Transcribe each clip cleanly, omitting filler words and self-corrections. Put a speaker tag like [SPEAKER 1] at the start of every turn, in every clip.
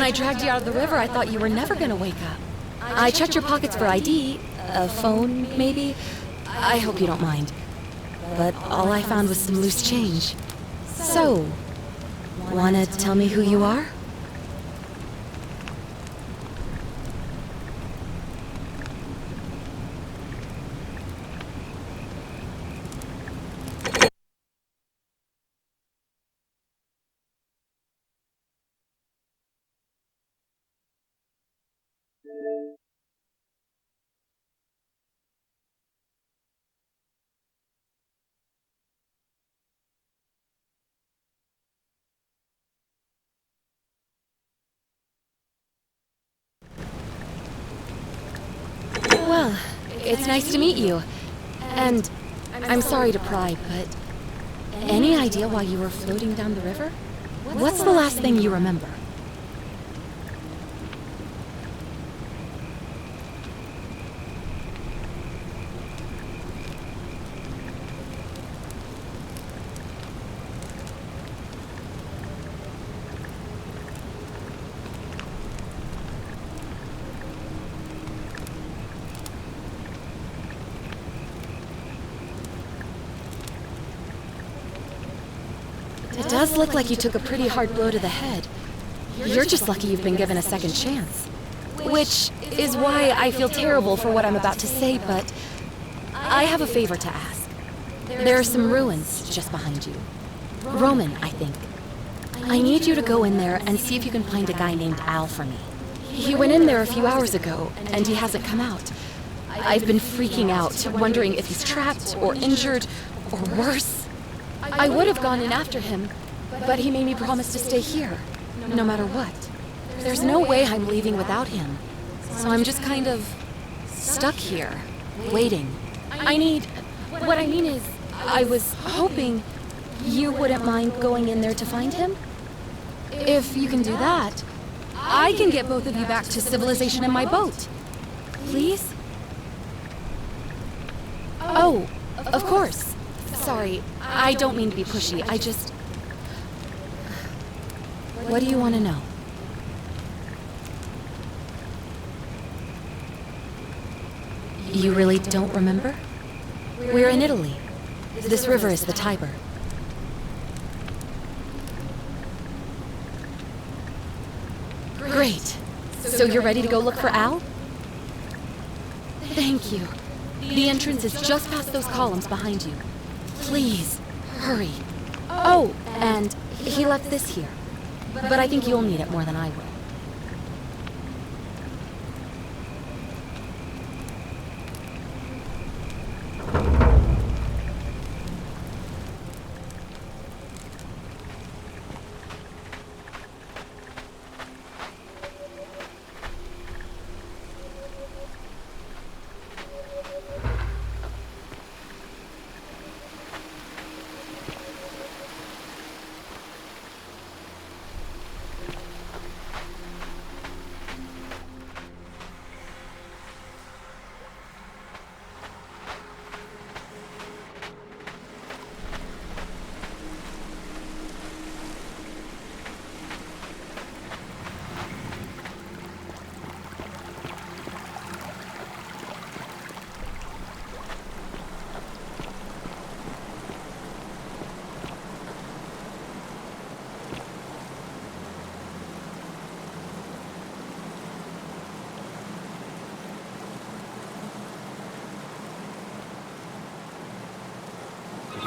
[SPEAKER 1] I dragged you out of the river, I thought you were never gonna wake up. I checked your pockets for ID, a phone, maybe. I hope you don't mind. But all I found was some loose change. So, wanna tell me who you are? Well, it's nice to meet you. And I'm sorry to pry, but any idea why you were floating down the river? What's the last thing you remember? It does look like you took a pretty hard blow to the head. You're just lucky you've been given a second chance. Which is why I feel terrible for what I'm about to say, but I have a favor to ask. There are some ruins just behind you. Roman, I think. I need you to go in there and see if you can find a guy named Al for me. He went in there a few hours ago, and he hasn't come out. I've been freaking out, wondering if he's trapped or injured or worse. I would have gone in after him, but he made me promise to stay here, no matter what. There's no way I'm leaving without him, so I'm just kind of stuck here, waiting. What I mean is, I was hoping you wouldn't mind going in there to find him. If you can do that, I can get both of you back to civilization in my boat. Please? Oh, of course. Sorry, I don't mean to be pushy, I just... What do you want to know? You really don't remember? We're in Italy. This river is the Tiber. Great. So you're ready to go look for Al? Thank you. The entrance is just past those columns behind you. Please, hurry. Oh, and he left this here. But I think you'll need it more than I will.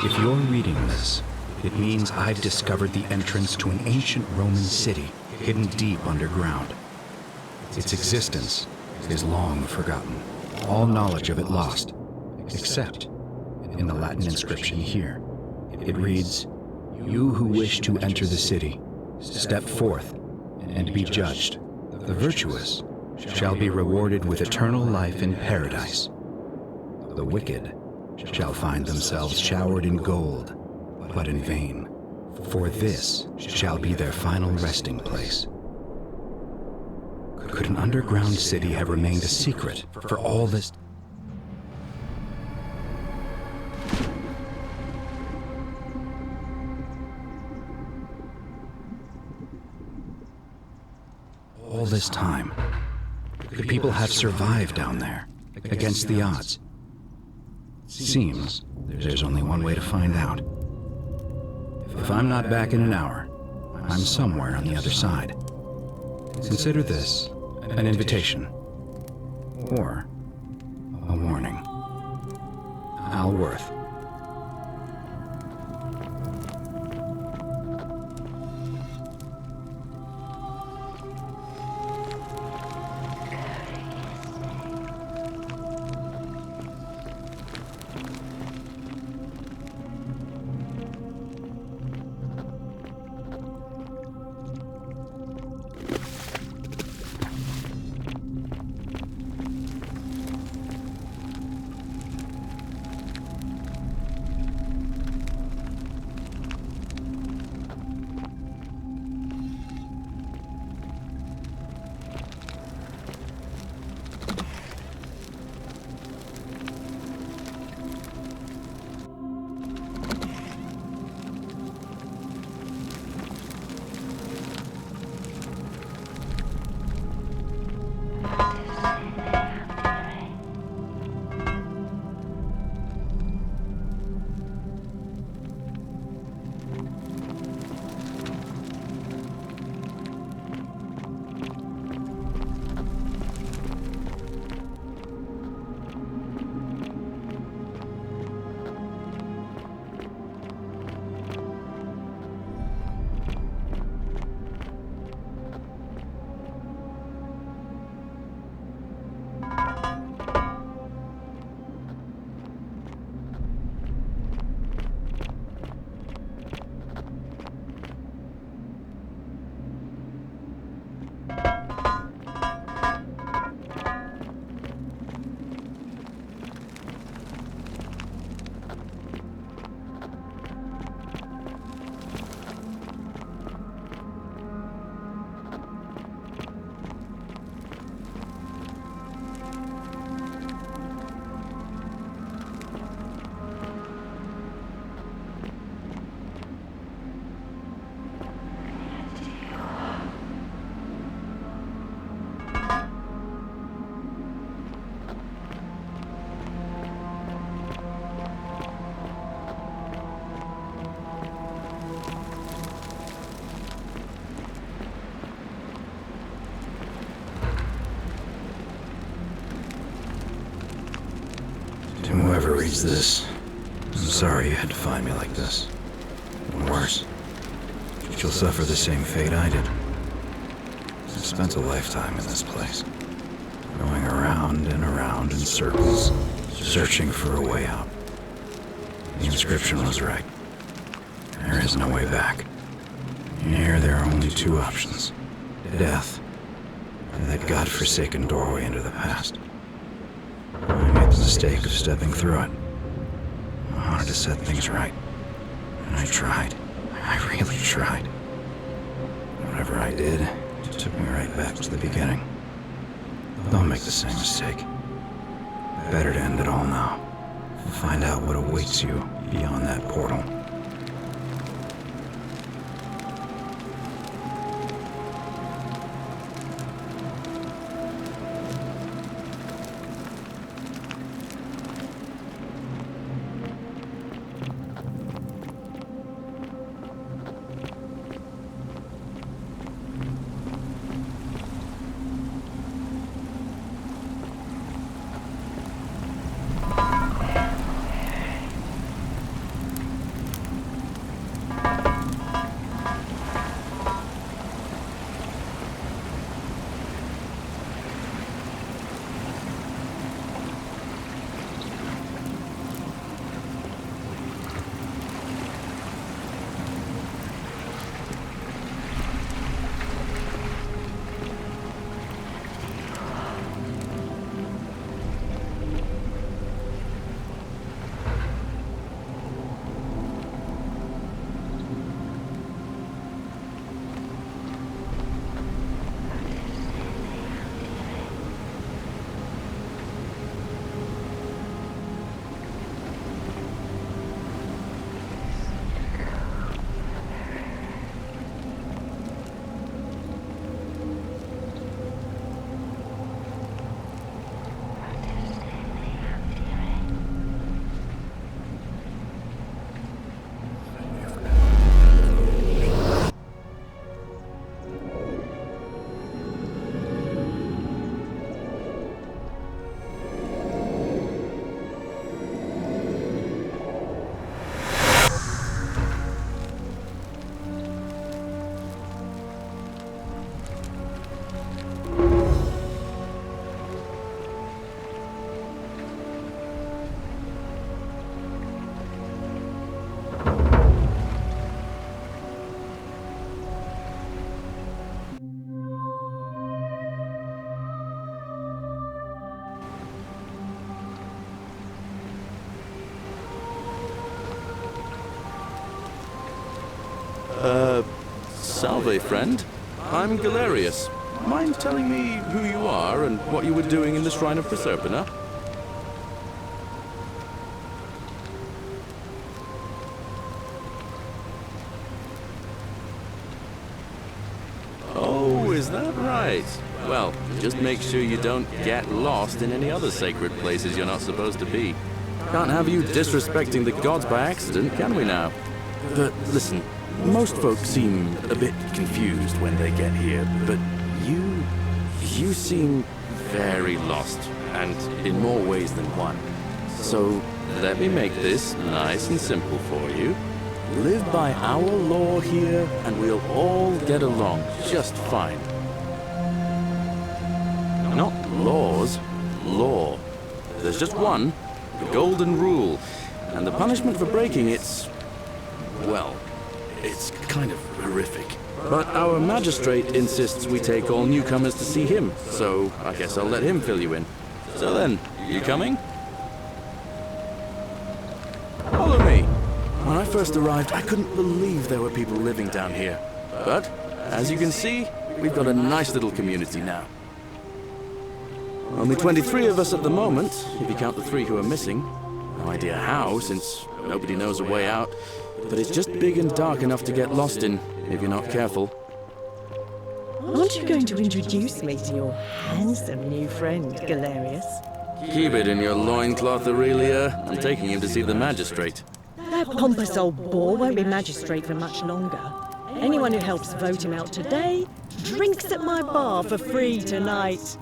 [SPEAKER 2] If you're reading this, it means I've discovered the entrance to an ancient Roman city hidden deep underground. Its existence is long forgotten, all knowledge of it lost, except in the Latin inscription here. It reads, "You who wish to enter the city, step forth and be judged. The virtuous shall be rewarded with eternal life in paradise. The wicked shall find themselves showered in gold, but in vain, for this shall be their final resting place." Could an underground city have remained a secret for all this? all this time? Could people have survived down there, against the odds? Seems there's only one way to find out. If I'm not back in an hour, I'm somewhere on the other side. Consider this an invitation, or a warning. Al Worth. To whoever reads this, I'm sorry you had to find me like this. And worse, you'll suffer the same fate I did. I've spent a lifetime in this place, going around and around in circles, searching for a way out. The inscription was right. There is no way back. Here there are only two options: death, and that godforsaken doorway into the past. I made the mistake of stepping through it. I wanted to set things right. And I tried. I really tried. Whatever I did, it took me right back to the beginning. Don't make the same mistake. Better to end it all now. Find out what awaits you beyond that portal.
[SPEAKER 3] Salve, friend. I'm Galerius. Mind telling me who you are and what you were doing in the Shrine of Proserpina? Oh, is that right? Well, just make sure you don't get lost in any other sacred places you're not supposed to be. Can't have you disrespecting the gods by accident, can we now? But listen, most folks seem a bit confused when they get here, but you seem very lost, and in more ways than one. So let me make this nice and simple for you. Live by our law here, and we'll all get along just fine. Not laws, law. There's just one, the golden rule, and the punishment for breaking it's, well, it's kind of horrific. But our magistrate insists we take all newcomers to see him, so I guess I'll let him fill you in. So then, you coming? Follow me. When I first arrived, I couldn't believe there were people living down here. But, as you can see, we've got a nice little community now. Only 23 of us at the moment, if you count the 3 who are missing. No idea how, since nobody knows a way out. But it's just big and dark enough to get lost in, if you're not careful.
[SPEAKER 4] Aren't you going to introduce me to your handsome new friend, Galerius?
[SPEAKER 3] Keep it in your loincloth, Aurelia. I'm taking him to see the magistrate.
[SPEAKER 4] That pompous old bore won't be magistrate for much longer. Anyone who helps vote him out today drinks at my bar for free tonight.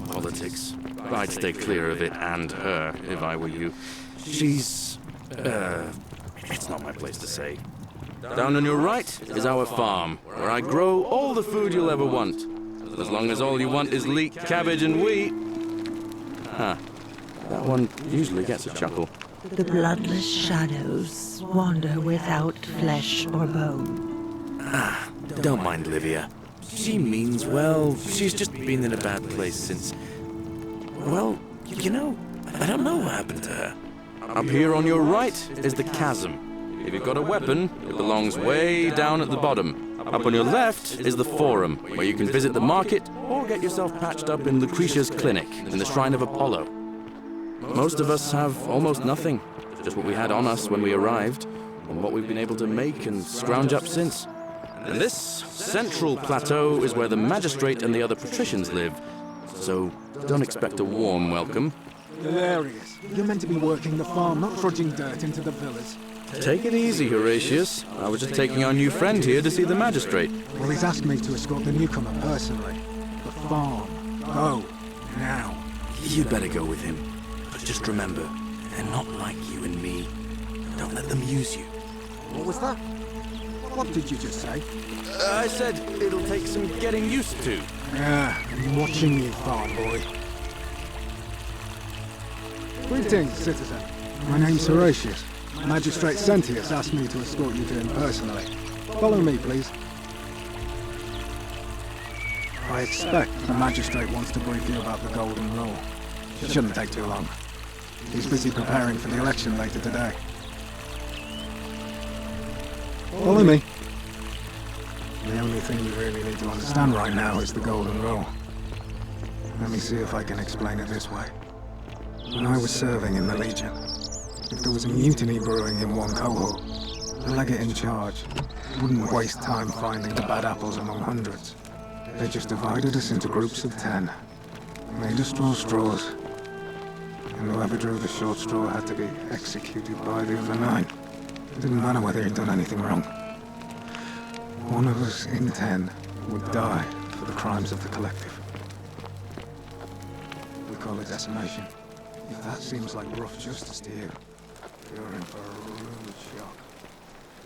[SPEAKER 3] Politics. I'd stay clear of it and her, if I were you. She's... it's not my place to say. Down on your right is our farm, where I grow all the food you'll ever want. As long as all you want is leek, cabbage, and wheat. Huh. That one usually gets a chuckle.
[SPEAKER 5] The bloodless shadows wander without flesh or bone.
[SPEAKER 3] Don't mind Livia. She means well. She's just been in a bad place since... Well, you know, I don't know what happened to her. Up here on your right is the chasm. If you've got a weapon, it belongs way down at the bottom. Up on your left is the Forum, where you can visit the market or get yourself patched up in Lucretia's clinic in the Shrine of Apollo. Most of us have almost nothing, just what we had on us when we arrived, and what we've been able to make and scrounge up since. And this central plateau is where the magistrate and the other patricians live, so don't expect a warm welcome.
[SPEAKER 6] Hilarious. You're meant to be working the farm, not trudging dirt into the villas.
[SPEAKER 3] Take it easy, Horatius. I was just taking our new friend here to see the magistrate.
[SPEAKER 6] Well, he's asked me to escort the newcomer personally. The farm. Go. Now.
[SPEAKER 3] You'd better go with him. But just remember, they're not like you and me. Don't let them use you.
[SPEAKER 6] What was that? What did you just say?
[SPEAKER 3] I said it'll take some getting used to.
[SPEAKER 6] Yeah, I'm watching you, farm boy. Greetings, citizen. My name's Horatius. Magistrate Sentius asked me to escort you to him personally. Follow me, please. I expect the magistrate wants to brief you about the golden rule. It shouldn't take too long. He's busy preparing for the election later today. Follow me. The only thing you really need to understand right now is the golden rule. Let me see if I can explain it this way. When I was serving in the Legion, if there was a mutiny brewing in one cohort, the legate in charge wouldn't waste time finding the bad apples among hundreds. They just divided us into groups of 10, made us draw straws, and whoever drew the short straw had to be executed by the other 9. It didn't matter whether he'd done anything wrong. One of us in 10 would die for the crimes of the collective. We call it decimation. If that seems like rough justice to you, you're in for a rude shock.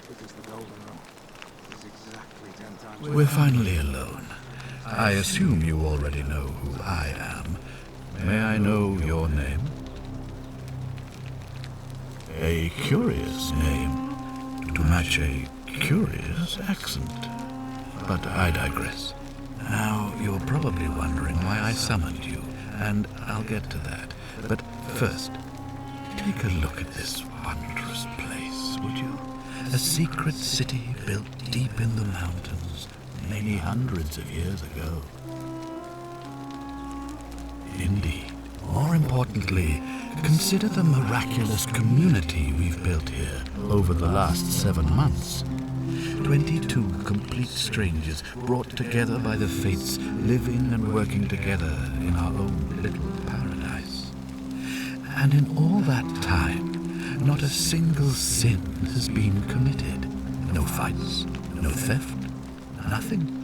[SPEAKER 6] Because the golden rule is exactly 10 times...
[SPEAKER 7] We're finally alone. I assume you already know who I am. May I know your name? A curious name, to match a curious accent. But I digress. Now, you're probably wondering why I summoned you, and I'll get to that. But First, take a look at this wondrous place, would you? A secret city built deep in the mountains many hundreds of years ago. Indeed. More importantly, consider the miraculous community we've built here over the last 7 months. 22 complete strangers brought together by the fates, living and working together in our own little paradise. And in all that time, not a single sin has been committed. No fights, no theft, nothing.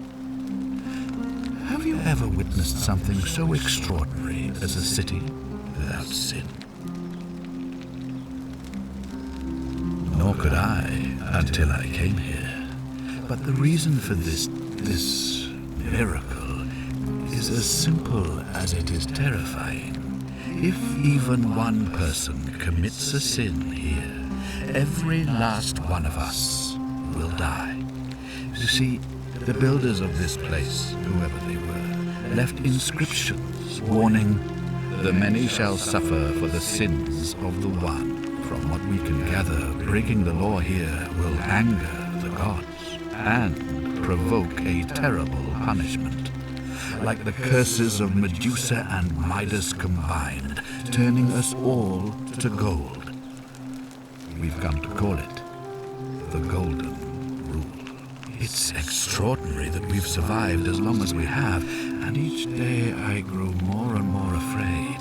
[SPEAKER 7] Have you ever witnessed something so extraordinary as a city without sin? Nor could I until I came here. But the reason for this miracle is as simple as it is terrifying. If even one person commits a sin here, every last one of us will die. You see, the builders of this place, whoever they were, left inscriptions warning, "The many shall suffer for the sins of the one." From what we can gather, breaking the law here will anger the gods and provoke a terrible punishment, like the curses of Medusa and Midas combined, turning us all to gold. We've come to call it the Golden Rule. It's extraordinary that we've survived as long as we have, and each day I grow more and more afraid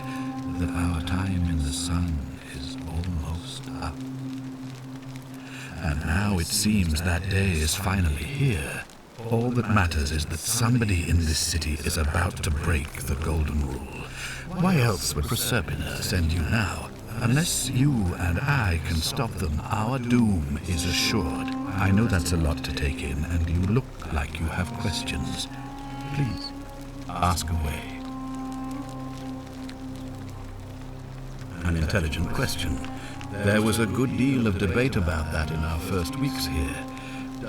[SPEAKER 7] that our time in the sun is almost up. And now it seems that day is finally here. All that matters is that somebody in this city is about to break the Golden Rule. Why else would Proserpina send you now? Unless you and I can stop them, our doom is assured. I know that's a lot to take in, and you look like you have questions. Please, ask away. An intelligent question. There was a good deal of debate about that in our first weeks here.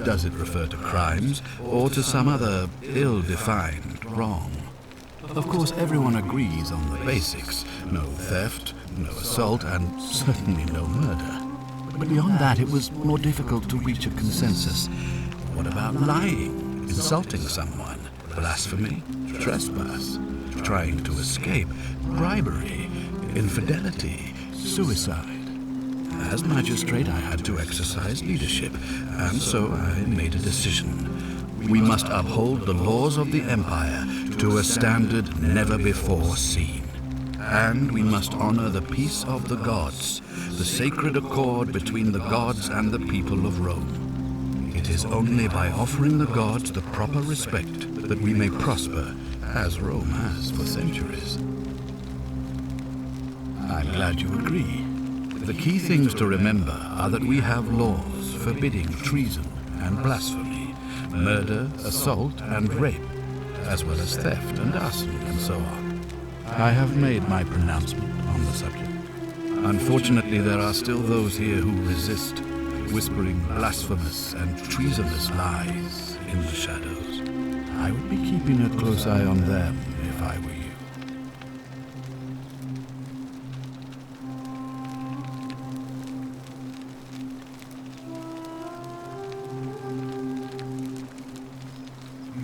[SPEAKER 7] Does it refer to crimes, or to some other ill-defined wrong? Of course, everyone agrees on the basics. No theft, no assault, and certainly no murder. But beyond that, it was more difficult to reach a consensus. What about lying, insulting someone, blasphemy, trespass, trying to escape, bribery, infidelity, suicide? As magistrate, I had to exercise leadership, and so I made a decision. We must uphold the laws of the Empire to a standard never before seen. And we must honor the peace of the gods, the sacred accord between the gods and the people of Rome. It is only by offering the gods the proper respect that we may prosper, as Rome has for centuries. I'm glad you agree. The key things to remember are that we have laws forbidding treason and blasphemy, murder, assault, and rape, as well as theft and arson and so on. I have made my pronouncement on the subject. Unfortunately, there are still those here who resist, whispering blasphemous and treasonous lies in the shadows. I would be keeping a close eye on them if I were you.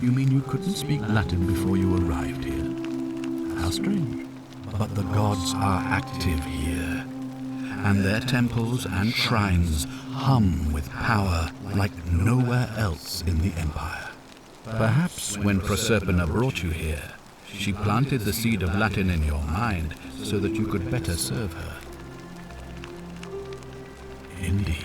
[SPEAKER 7] You mean you couldn't speak Latin before you arrived here? How strange. But the gods are active here, and their temples and shrines hum with power like nowhere else in the Empire. Perhaps when Proserpina brought you here, she planted the seed of Latin in your mind so that you could better serve her. Indeed.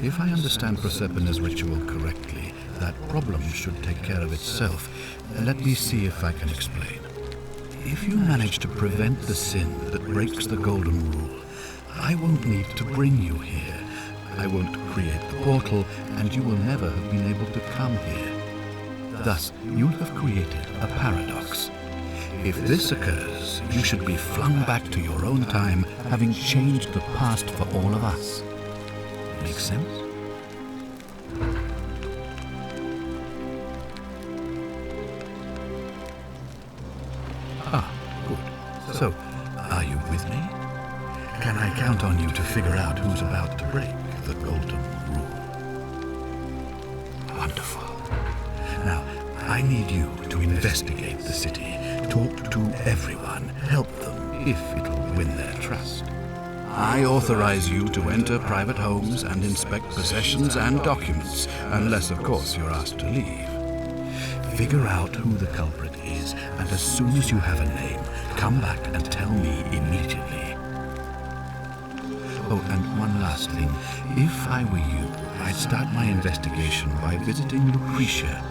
[SPEAKER 7] If I understand Proserpina's ritual correctly, that problem should take care of itself. Let me see if I can explain. If you manage to prevent the sin that breaks the Golden Rule, I won't need to bring you here. I won't create the portal, and you will never have been able to come here. Thus, you'll have created a paradox. If this occurs, you should be flung back to your own time, having changed the past for all of us. Make sense? So, are you with me? Can I count on you to figure out who's about to break the golden rule? Wonderful. Now, I need you to investigate the city, talk to everyone, help them if it'll win their trust. I authorize you to enter private homes and inspect possessions and documents, unless, of course, you're asked to leave. Figure out who the culprit is, and as soon as you have a name, come back and tell me immediately. Oh, and one last thing. If I were you, I'd start my investigation by visiting Lucretia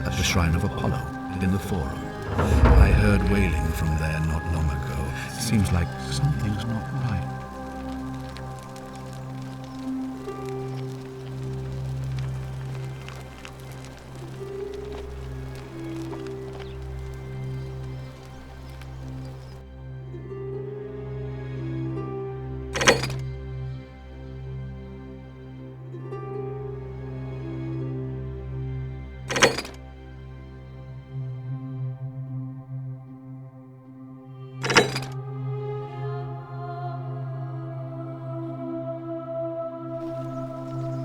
[SPEAKER 7] at the Shrine of Apollo in the Forum. I heard wailing from there not long ago. Seems like something's not right.